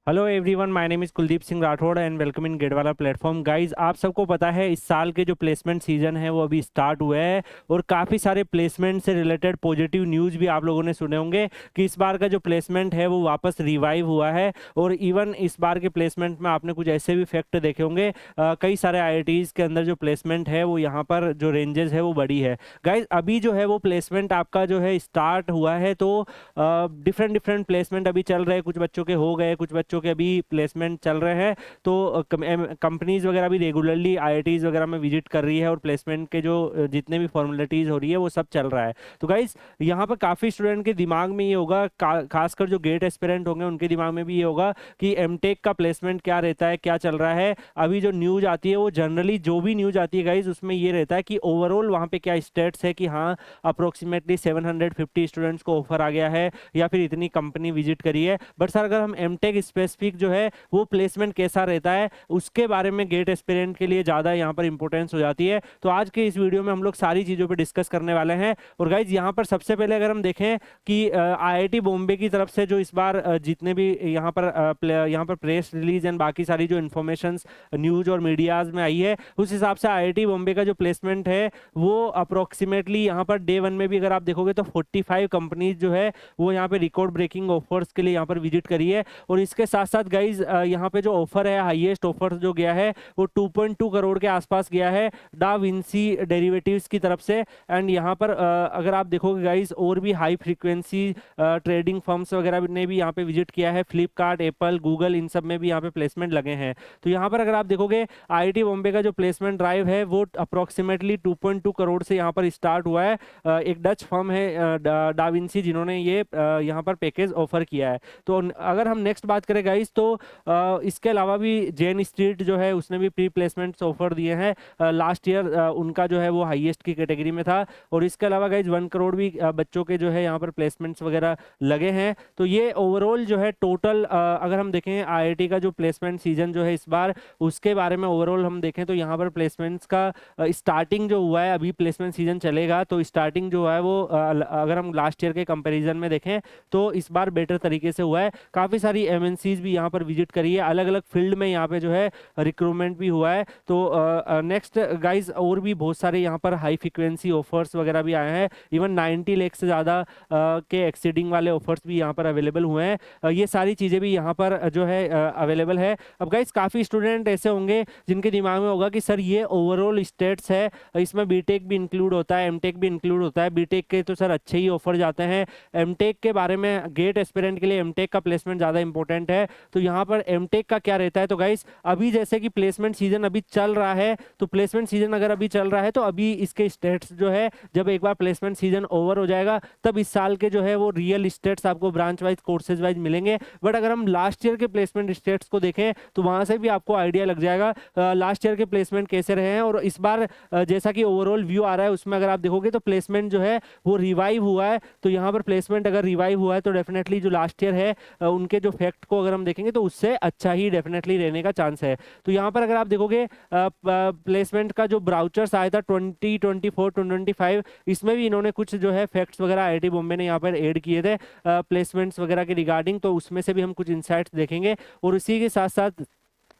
Hello everyone, my name is Kuldeep Singh Rathore and welcome in गेटवाला platform. Guys, आप सबको पता है इस साल के जो प्लेसमेंट सीजन है वो अभी स्टार्ट हुआ है और काफ़ी सारे प्लेसमेंट से रिलेटेड पॉजिटिव न्यूज़ भी आप लोगों ने सुने होंगे कि इस बार का जो प्लेसमेंट है वो वापस रिवाइव हुआ है। और इवन इस बार के प्लेसमेंट में आपने कुछ ऐसे भी फैक्ट देखे होंगे, कई सारे आईआईटीज़ के अंदर जो प्लेसमेंट है वो यहाँ पर जो रेंजेस है वो बड़ी है। गाइज, अभी जो है वो प्लेसमेंट आपका जो है स्टार्ट हुआ है, तो डिफरेंट डिफरेंट प्लेसमेंट अभी चल रहे हैं। कुछ बच्चों के हो गए, कुछ बच्चों के अभी प्लेसमेंट चल रहे हैं। तो कंपनीज वगैरह भी रेगुलरली आईआईटीज वगैरह में विजिट कर रही है और प्लेसमेंट के जो जितने भी फॉर्मेलिटीज हो रही है वो सब चल रहा है। तो गाइज, यहाँ पर काफ़ी स्टूडेंट के दिमाग में ये होगा, खासकर जो गेट एस्पिरेंट होंगे उनके दिमाग में भी ये होगा कि एमटेक का प्लेसमेंट क्या रहता है, क्या चल रहा है। अभी जो न्यूज आती है वो जनरली जो भी न्यूज आती है गाइज उसमें ये रहता है कि ओवरऑल वहाँ पे क्या स्टेट्स है कि हाँ, अप्रोक्सीमेटली 750 स्टूडेंट्स को ऑफर आ गया है या फिर इतनी कंपनी विजिट करी है। बट सर, अगर हम एमटेक स्पेसिफिक जो है वो प्लेसमेंट कैसा रहता है उसके बारे में गेट एस्पिरेंट के लिए ज़्यादा यहाँ पर इंपॉर्टेंस हो जाती है। तो आज के इस वीडियो में हम लोग सारी चीज़ों पे डिस्कस करने वाले हैं। और गाइज, यहाँ पर सबसे पहले अगर हम देखें कि आईआईटी बॉम्बे की तरफ से जो इस बार जितने भी यहाँ पर प्रेस रिलीज एंड बाकी सारी जो इन्फॉर्मेशन न्यूज और मीडियाज में आई है, उस हिसाब से आईआईटी बॉम्बे का जो प्लेसमेंट है वो अप्रोक्सीमेटली यहाँ पर डे वन में भी अगर आप देखोगे तो 45 कंपनीज जो है वो यहाँ पे रिकॉर्ड ब्रेकिंग ऑफर्स के लिए यहाँ पर विजिट करी है। और इसके साथ साथ गाइज, यहाँ पे जो ऑफर है, हाईएस्ट ऑफर जो गया है वो 2.2 करोड़ के आसपास गया है डा विंसी डेरिवेटिव्स की तरफ से। एंड यहाँ पर अगर आप देखोगे गाइज, और भी हाई फ्रीक्वेंसी ट्रेडिंग फर्म्स वगैरह ने भी यहाँ पे विजिट किया है। फ्लिपकार्ट, एप्पल, गूगल, इन सब में भी यहाँ पे प्लेसमेंट लगे हैं। तो यहाँ पर अगर आप देखोगे आईआईटी बॉम्बे का जो प्लेसमेंट ड्राइव है वो अप्रोक्सीमेटली 2.2 करोड़ से यहाँ पर स्टार्ट हुआ है। एक डच फर्म है डाविंसी, जिन्होंने ये यहाँ पर पैकेज ऑफर किया है। तो अगर हम नेक्स्ट बात करें गाइस, तो इसके अलावा भी जेन स्ट्रीट जो है उसने भी प्री प्लेसमेंट ऑफर दिए हैं। लास्ट ईयर उनका जो है वो हाईएस्ट की कैटेगरी में था। और इसके अलावा गाइज 1 करोड़ भी बच्चों के जो है यहाँ पर प्लेसमेंट्स वगैरह लगे हैं। तो ये ओवरऑल जो है टोटल अगर हम देखें आईआईटी का जो प्लेसमेंट सीजन जो है इस बार, उसके बारे में ओवरऑल हम देखें तो यहाँ पर प्लेसमेंट्स का स्टार्टिंग जो हुआ है, अभी प्लेसमेंट सीजन चलेगा तो स्टार्टिंग जो है वो अगर हम लास्ट ईयर के कंपैरिजन में देखें तो इस बार बेटर तरीके से हुआ है। काफ़ी सारी एमएनसीज भी यहाँ पर विजिट करी है, अलग अलग फील्ड में यहाँ पे जो है रिक्रूटमेंट भी हुआ है। तो नेक्स्ट गाइज, और भी बहुत सारे यहाँ पर हाई फ्रिक्वेंसी ऑफर्स वगैरह भी आए हैं। इवन 90 लाख से ज़्यादा के एक्सीडिंग वाले ऑफर्स भी यहाँ पर अवेलेबल हुए हैं। ये सारी चीज़ें भी यहाँ पर जो है अवेलेबल है। अब गाइज, काफ़ी स्टूडेंट ऐसे होंगे जिनके दिमाग में होगा कि सर ये ओवरऑल स्टेट्स है, इसमें बीटेक भी इंक्लूड होता है, एमटेक भी इंक्लूड होता है। बीटेक के तो सर अच्छे ही ऑफर जाते हैं। एमटेक के बारे में गेट एस्पिरेंट के लिए एमटेक का प्लेसमेंट ज़्यादा इंपॉर्टेंट है। तो यहाँ पर एमटेक का क्या रहता है, तो गाइस अभी जैसे कि प्लेसमेंट सीजन अभी चल रहा है, तो प्लेसमेंट सीजन अगर अभी चल रहा है तो अभी इसके स्टेट्स जो है, जब एक बार प्लेसमेंट सीजन ओवर हो जाएगा तब इस साल के जो है वो रियल स्टेट्स आपको ब्रांच वाइज कोर्सेज वाइज मिलेंगे। बट अगर हम लास्ट ईयर के प्लेसमेंट स्टेट्स को देखें तो वहां से भी आपको आइडिया लग जाएगा लास्ट ईयर के प्लेसमेंट कैसे रहे हैं। और इस बार जैसा कि ओवरऑल व्यू आ रहा है उसमें अगर आप देखोगे तो प्लेसमेंट जो है वो रिवाइव हुआ है। तो यहाँ पर प्लेसमेंट अगर रिवाइव हुआ है तो डेफिनेटली जो लास्ट ईयर है उनके जो फैक्ट को अगर हम देखेंगे तो उससे अच्छा ही डेफिनेटली रहने का चांस है। तो यहाँ पर अगर आप देखोगे प्लेसमेंट का जो ब्राउचर्स आया था 2024-2025, इसमें भी इन्होंने कुछ जो है फैक्ट्स वगैरह आईआईटी बॉम्बे ने यहाँ पर ऐड किए थे प्लेसमेंट्स वगैरह के रिगार्डिंग। तो उसमें से भी हम कुछ इंसाइट्स देखेंगे और इसी के साथ साथ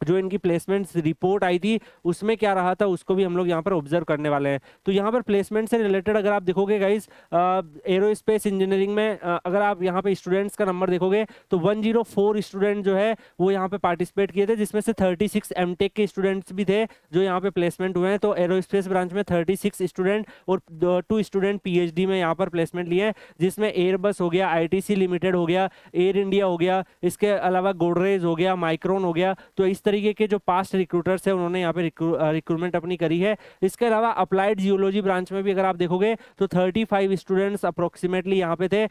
जो इनकी प्लेसमेंट्स रिपोर्ट आई थी उसमें क्या रहा था उसको भी हम लोग यहाँ पर ऑब्जर्व करने वाले हैं। तो यहाँ पर प्लेसमेंट से रिलेटेड अगर आप देखोगे गाइज, एरोस्पेस इंजीनियरिंग में अगर आप यहाँ पे स्टूडेंट्स का नंबर देखोगे तो 104 स्टूडेंट जो है वो यहाँ पे पार्टिसिपेट किए थे, जिसमें से 36 एमटेक के स्टूडेंट्स भी थे जो यहाँ पे प्लेसमेंट हुए हैं। तो एरोस्पेस ब्रांच में 36 स्टूडेंट और 2 स्टूडेंट पीएचडी में यहाँ पर प्लेसमेंट लिए हैं, जिसमें एयरबस हो गया, आईटीसी लिमिटेड हो गया, एयर इंडिया हो गया, इसके अलावा गोडरेज हो गया, माइक्रोन हो गया। तो इस तरीके के जो पास्ट रिक्रूटर्स है उन्होंने यहाँ पे रिक्रूटमेंट अपनी करी है। इसके अलावा अप्लाइड जियोलॉजी ब्रांच में भी अगर आप देखोगे तो 35 स्टूडेंट्स अप्रोक्सीमेटली यहाँ पे थे,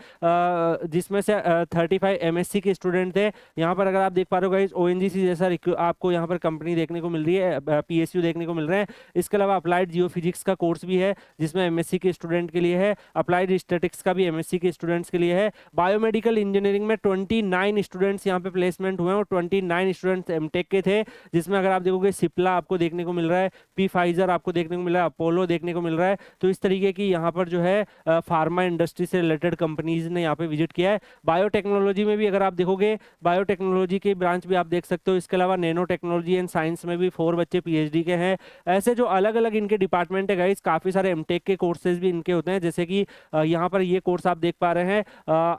जिसमें से 35 एमएससी के स्टूडेंट थे। यहाँ पर अगर आप देख पा रहे हो गाइस, ओएनजीसी जैसा आपको यहाँ पर कंपनी देखने को मिल रही है, पीएसयू देखने को मिल रहे हैं। इसके अलावा अप्लाइड जियो फिजिक्स का कोर्स भी है जिसमें एमएससी के स्टूडेंट के लिए है। अप्लाइड स्टैटिक्स का भी एमएससी के स्टूडेंट्स के लिए है। बायोमेडिकल इंजीनियरिंग में 29 स्टूडेंट्स यहाँ पे प्लेसमेंट हुए हैं और 29 स्टूडेंट्स एमटेक के थे। थे, जिसमें अगर आप देखोगे सिप्ला आपको देखने को मिल रहा है, पी फाइजर आपको देखने को मिल रहा है, अपोलो देखने को मिल रहा है। तो इस तरीके की यहाँ पर जो है फार्मा इंडस्ट्री से रिलेटेड कंपनीज ने यहाँ पे विजिट किया है। बायोटेक्नोलॉजी में भी अगर आप देखोगे, बायोटेक्नोलॉजी के ब्रांच भी आप देख सकते हो। इसके अलावा नैनो टेक्नोलॉजी एंड साइंस में भी 4 बच्चे पीएचडी के हैं। ऐसे जो अलग अलग इनके डिपार्टमेंट है गाइस, काफी सारे एमटेक के कोर्सेज भी इनके होते हैं। जैसे कि यहाँ पर ये कोर्स आप देख पा रहे हैं,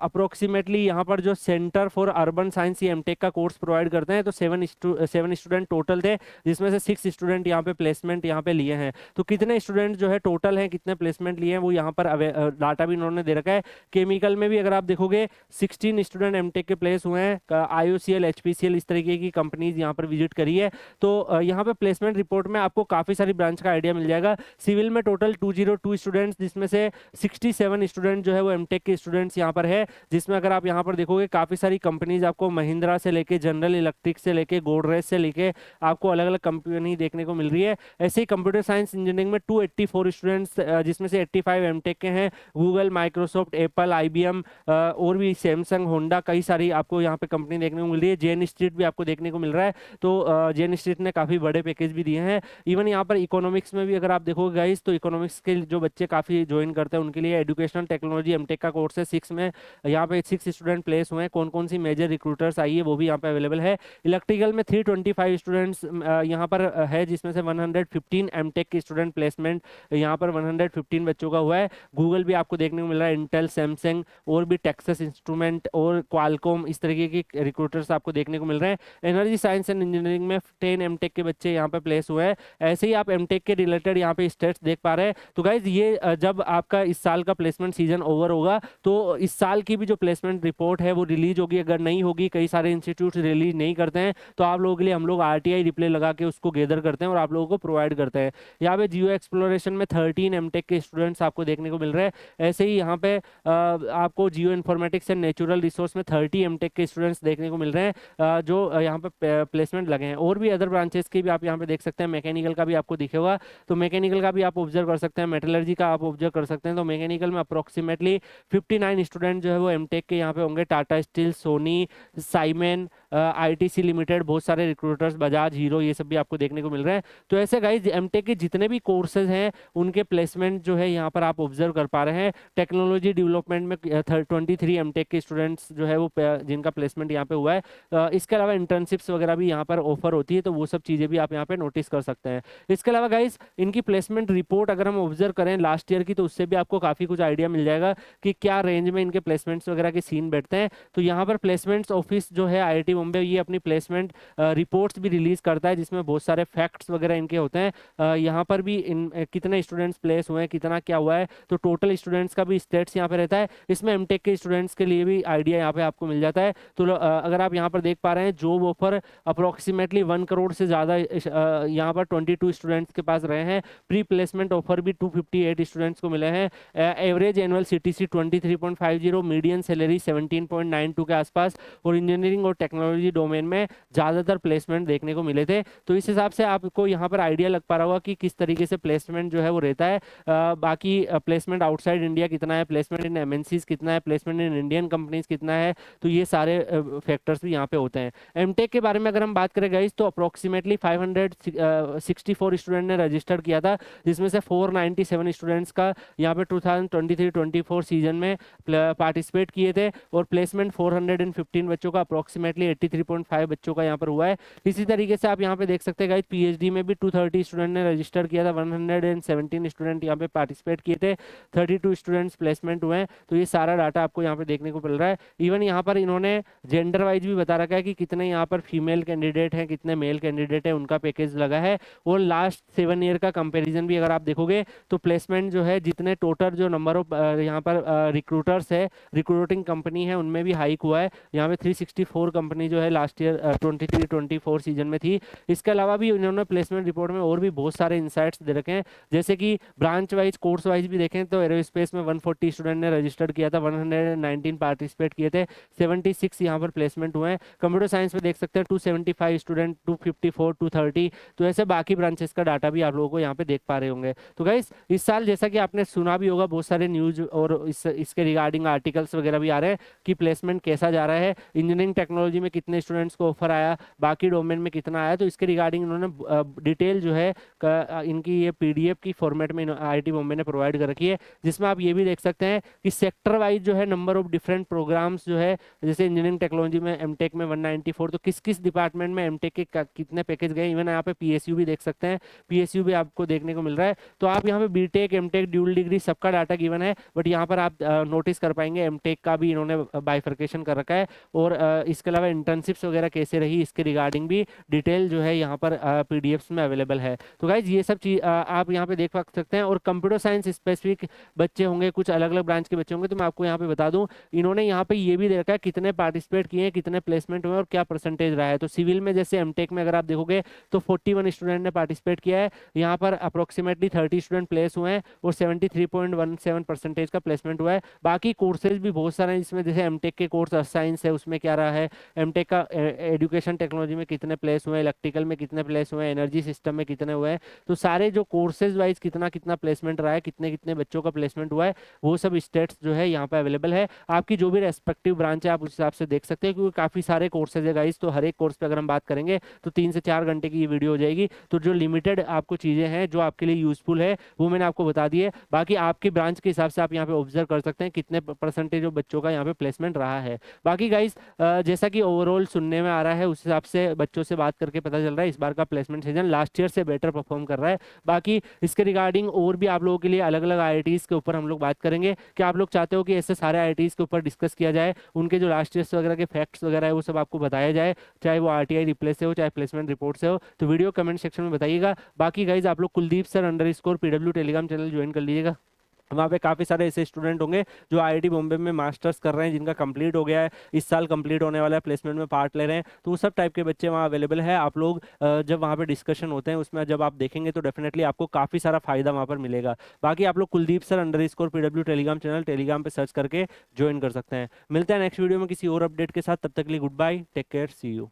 अप्रोक्सीमेटली यहाँ पर जो सेंटर फॉर अर्बन साइंस ये एमटेक का कोर्स प्रोवाइड करते हैं। तो 7 स्टूडेंट टोटल थे, जिसमें से 6 स्टूडेंट यहाँ पे प्लेसमेंट यहाँ पे लिए हैं। तो कितने स्टूडेंट जो है टोटल हैं, कितने प्लेसमेंट लिए हैं, वो यहाँ पर डाटा भी इन्होंने दे रखा है। केमिकल में भी अगर आप देखोगे 16 स्टूडेंट एमटेक के प्लेस हुए हैं। आईओसीएल, एचपीसीएल इस तरीके की कंपनीज यहाँ पर विजिट करी है। तो यहाँ पे प्लेसमेंट रिपोर्ट में आपको काफी सारी ब्रांच का आइडिया मिल जाएगा। सिविल में टोटल 202 स्टूडेंट्स, जिसमें से 67 स्टूडेंट जो है वो एमटेक के स्टूडेंट्स यहाँ पर है। जिसमें अगर आप यहाँ पर देखोगे काफी सारी कंपनीज आपको महिंद्रा से लेके, जनरल इलेक्ट्रिक से लेके, गोदरेज से लेके आपको अलग अलग कंपनी देखने को मिल रही है। ऐसे ही कंप्यूटर साइंस इंजीनियरिंग में 284 स्टूडेंट्स, जिसमें से 85 एमटेक के हैं। गूगल, माइक्रोसॉफ्ट, एप्पल, आईबीएम और भी सैमसंग, होंडा, कई सारी आपको यहाँ पे कंपनी देखने को मिल रही है। जे एन स्ट्रीट भी आपको देखने को मिल रहा है। तो जे एन स्ट्रीट ने काफी बड़े पैकेज भी दिए हैं। इवन यहाँ पर इकोनॉमिक्स में भी अगर आप देखोगे गाइस, तो इकोनॉमिक्स के जो बच्चे काफी ज्वाइन करते हैं उनके लिए एजुकेशनल टेक्नोलॉजी एमटेक का कोर्स है। 6 में यहाँ पे 6 स्टूडेंट प्लेस हुए हैं। कौन कौन सी मेजर रिक्रूटर्स आई है वो भी यहाँ पे अवेलेबल है। इलेक्ट्रिकल में 325 स्टूडेंट्स यहाँ पर है, जिसमें से 115 एमटेक के स्टूडेंट प्लेसमेंट यहाँ पर 115 बच्चों का हुआ है। गूगल भी आपको देखने को मिल रहा है, इंटेल, सैमसंग और भी टेक्सास इंस्ट्रूमेंट और क्वालकॉम, इस तरीके के रिक्रूटर्स आपको देखने को मिल रहे हैं। एनर्जी साइंस एंड इंजीनियरिंग में 10 एमटेक के बच्चे यहाँ पे प्लेस हुए हैं। ऐसे ही आप एमटेक के रिलेटेड यहाँ पे स्टेट्स देख पा रहे हैं। तो गाइज ये जब आपका इस साल का प्लेसमेंट सीजन ओवर होगा तो इस साल की भी जो प्लेसमेंट रिपोर्ट है वो रिलीज होगी। अगर नहीं होगी, कई सारे इंस्टीट्यूट रिलीज नहीं करते हैं, तो आप लोगों के लिए हम लोग आरटीआई रिप्ले लगा के उसको गैदर करते हैं और आप लोगों को प्रोवाइड करते हैं। यहाँ पे जियो एक्सप्लोरेशन में 13 एमटेक के स्टूडेंट्स आपको देखने को मिल रहे हैं। ऐसे ही यहाँ पे आपको geo informatics and natural resource में 30 एमटेक के स्टूडेंट्स देखने को मिल रहे हैं, जो यहाँ पे प्लेसमेंट लगे हैं। और भी अदर ब्रांचेस के भी आप यहाँ पे देख सकते हैं। मैकेनिकल का भी आपको दिखेगा, तो मैकेनिकल का भी आप ऑब्जर्व कर सकते हैं। मेटलर्जी का आप ऑब्जर्व कर सकते हैं। तो मैकेनिकल में अप्रोक्सीमेटली 59 स्टूडेंट जो है वो एमटेक के यहाँ पे होंगे। Tata steel, Sony, Simon, ITC limited, बहुत सारे रिक्रूटर्स, बजाज, हीरो, ये सब भी आपको देखने को मिल रहे हैं। तो ऐसे गाइज एमटेक के जितने भी कोर्सेज हैं उनके प्लेसमेंट जो है यहाँ पर आप ऑब्जर्व कर पा रहे हैं। टेक्नोलॉजी डेवलपमेंट में 23 एमटेक के स्टूडेंट्स जो है वो जिनका प्लेसमेंट यहाँ पे हुआ है। इसके अलावा इंटर्नशिप्स वगैरह भी यहाँ पर ऑफर होती है, तो वो सब चीज़ें भी आप यहाँ पे नोटिस कर सकते हैं। इसके अलावा गाइज इनकी प्लेसमेंट रिपोर्ट अगर हम ऑब्जर्व करें लास्ट ईयर की, तो उससे भी आपको काफ़ी कुछ आइडिया मिल जाएगा कि क्या रेंज में इनके प्लेसमेंट्स वगैरह के सीन बैठते हैं। तो यहाँ पर प्लेसमेंट्स ऑफिस जो है आईआईटी बॉम्बे, ये अपनी प्लेसमेंट रिपोर्ट्स भी रिलीज करता है, जिसमें बहुत सारे फैक्ट्स वगैरह इनके होते हैं। यहाँ पर भी कितने स्टूडेंट्स प्लेस हुए हैं, कितना क्या हुआ है, तो टोटल स्टूडेंट्स का भी स्टेट्स यहाँ पे रहता है। इसमें एमटेक के स्टूडेंट्स के लिए भी आइडिया यहाँ पे आपको मिल जाता है। तो अगर आप यहाँ पर देख पा रहे हैं, जॉब ऑफर अप्रोक्सीमेटली 1 करोड़ से ज़्यादा यहाँ पर 22 स्टूडेंट्स के पास रहे हैं। प्री प्लेसमेंट ऑफर भी 258 स्टूडेंट्स को मिले हैं। Average annual CTC 23.50, median salary 17.92 के आसपास, और इंजीनियरिंग और टेक्नोलॉजी डोमेन में ज़्यादातर प्लेसमेंट देखने को मिले थे। तो इस हिसाब से आपको यहाँ पर आइडिया लग पा रहा होगा कि किस तरीके से प्लेसमेंट जो है वो रहता है। बाकी प्लेसमेंट आउटसाइड इंडिया कितना है, प्लेसमेंट इन एमएनसीज कितना है, प्लेसमेंट इन इंडियन कंपनीज कितना है, तो ये सारे फैक्टर्स भी यहाँ पे होते हैं। एमटेक के बारे में अगर हम बात करें गाइस, तो अप्रोक्सीमेटली 564 स्टूडेंट ने रजिस्टर किया था, जिसमें से 497 स्टूडेंट्स का यहाँ पे 2023-24 सीजन में पार्टिसिपेट किए थे, और प्लेसमेंट 415 बच्चों का अप्रोक्सीमेटली 83.5 बच्चों का यहाँ पर हुआ है। इसी तरीके से आप यहाँ पे देख सकते हैं गाइस, पीएचडी में भी 230 स्टूडेंट ने रजिस्टर किया था, 117 स्टूडेंट यहाँ पे पार्टिसिपेट किए थे, 32 स्टूडेंट्स प्लेसमेंट हुए हैं। तो ये सारा डाटा आपको यहाँ पे देखने को मिल रहा है। इवन यहाँ पर इन्होंने जेंडर वाइज भी बता रखा है कि कितने यहाँ पर फीमेल कैंडिडेट हैं, कितने मेल कैंडिडेट हैं, उनका पैकेज लगा है। और लास्ट 7 ईयर का कंपेरिजन भी अगर आप देखोगे, तो प्लेसमेंट जो है, जितने टोटल जो नंबर ऑफ यहाँ पर रिक्रूटर्स है, रिक्रूटिंग कंपनी है, उनमें भी हाइक हुआ है। यहाँ पे 364 कंपनी जो है लास्ट ईयर 23-24 सीजन में थी। इसके अलावा भी इन्होंने प्लेसमेंट रिपोर्ट में और भी बहुत सारे इंसाइट्स दे रखे हैं, जैसे कि ब्रांच वाइज, कोर्स वाइज भी देखें तो एरोस्पेस में 140 स्टूडेंट ने रजिस्टर्ड किया था, 119 पार्टिसिपेट किए थे, 76 यहाँ पर प्लेसमेंट हुए हैं। कंप्यूटर साइंस में देख सकते हैं 275 स्टूडेंट, 254, 230। तो ऐसे बाकी ब्रांचेस का डाटा भी आप लोगों को यहाँ पे देख पा रहे होंगे। तो गाइस इस साल जैसा कि आपने सुना भी होगा, बहुत सारे न्यूज और इसके रिगार्डिंग आर्टिकल्स वगैरह भी आ रहे हैं कि प्लेसमेंट कैसा जा रहा है, इंजीनियरिंग टेक्नोलॉजी में कितने स्टूडेंट्स को ऑफर आया, बाकी डोमेन में कितना आया, तो इसके रिगार्डिंग इन्होंने डिटेल जो है इनकी ये पीडीएफ की फॉर्मेट में आईआईटी बॉम्बे ने प्रोवाइड कर रखी है, जिसमें आप ये भी देख सकते हैं कि सेक्टर वाइज जो है नंबर ऑफ डिफरेंट प्रोग्राम्स जो है, जैसे इंजीनियरिंग टेक्नोलॉजी में एमटेक में 194, तो किस किस डिपार्टमेंट में एमटेक के कितने पैकेज गए। इवन यहाँ पे पीएसयू भी देख सकते हैं, पीएसयू भी आपको देखने को मिल रहा है। तो आप यहाँ पे बीटेक एमटेक ड्यूल डिग्री सबका डाटा गिवन है, बट यहाँ पर आप नोटिस कर पाएंगे एमटेक का भी इन्होंने बाइफर्केशन कर रखा है, और इसके अलावा इंटर्नशिप्स वगैरह कैसे रही इसके रिगार्डिंग भी डिटेल जो है यहाँ पर पीडीएफ्स में अवेलेबल है। तो गाइज ये सब चीज आप यहाँ पे देख सकते हैं। और कंप्यूटर साइंस स्पेसिफिक बच्चे होंगे, कुछ अलग अलग ब्रांच के बच्चे होंगे, तो मैं आपको यहाँ पे बता दूं, इन्होंने यहाँ पे ये भी दे रखा है कितने पार्टिसिपेट किए हैं, कितने प्लेसमेंट हुए और क्या परसेंटेज रहा है। तो सिविल में जैसे एमटेक में अगर आप देखोगे तो 41 स्टूडेंट ने पार्टिसिपेट किया है, यहाँ पर अप्रोक्सीमेटली 30 स्टूडेंट प्लेस हुए हैं और 73.17% का प्लेसमेंट हुआ है। बाकी कोर्सेज भी बहुत सारे हैं, जिसमें जैसे एमटेक के कोर्स साइंस है उसमें क्या रहा है, एमटेक का एजुकेशन टेक्नोलॉजी में कितने प्लेस हुए हैं, इलेक्ट्रिकल में कितने प्लेस हुए हैं, एनर्जी सिस्टम में कितने हुए हैं, तो सारे जो कोर्सेज वाइज कितना कितना प्लेसमेंट रहा है, कितने कितने बच्चों का प्लेसमेंट हुआ है, वो सब स्टेट्स जो है यहाँ पे अवेलेबल है। आपकी जो भी रेस्पेक्टिव ब्रांच है आप उस हिसाब से देख सकते हैं, क्योंकि काफ़ी सारे कोर्सेज है गाइस, तो हर एक कोर्स पे अगर हम बात करेंगे तो 3 से 4 घंटे की ये वीडियो हो जाएगी। तो जो लिमिटेड आपको चीज़ें हैं जो आपके लिए यूजफुल है वो मैंने आपको बता दी है। बाकी आपकी ब्रांच के हिसाब से आप यहाँ पे ऑब्जर्व कर सकते हैं कितने परसेंटेज ऑफ बच्चों का यहाँ पे प्लेसमेंट रहा है। बाकी गाइस जैसा कि ओवरऑल सुनने में आ रहा है उस हिसाब से बच्चों से बात करके पता चल रहा है इस बार का प्लेसमेंट सीजन लास्ट ईयर से बेटर परफॉर्म कर रहा है। बाकी इसके रिगार्डिंग और भी आप लोगों के लिए अलग अलग आईआईटीज के ऊपर हम लोग बात करेंगे कि आप लोग चाहते हो कि ऐसे सारे आईआईटीज के ऊपर डिस्कस किया जाए, उनके जो लास्ट ईयर्स वगैरह के फैक्ट्स वगैरह है वो सब आपको बताया जाए, चाहे वो आरटीआई रिप्ले से हो चाहे प्लेसमेंट रिपोर्ट से हो, तो वीडियो कमेंट सेक्शन में बताइएगा। बाकी गाइज आप लोग Kuldeep sir _ PW Telegram channel join कर लीजिएगा, वहाँ पे काफ़ी सारे ऐसे स्टूडेंट होंगे जो आईआईटी बॉम्बे में मास्टर्स कर रहे हैं, जिनका कंप्लीट हो गया है, इस साल कंप्लीट होने वाला है, प्लेसमेंट में पार्ट ले रहे हैं, तो वो सब टाइप के बच्चे वहाँ अवेलेबल है। आप लोग जब वहाँ पे डिस्कशन होते हैं उसमें जब आप देखेंगे तो डेफिनेटली आपको काफ़ी सारा फायदा वहाँ पर मिलेगा। बाकी आप लोग Kuldeep sir _ PW Telegram channel Telegram पे सर्च करके ज्वाइन कर सकते हैं। मिलते हैं नेक्स्ट वीडियो में किसी और अपडेट के साथ, तब तक के लिए goodbye, take care, see you.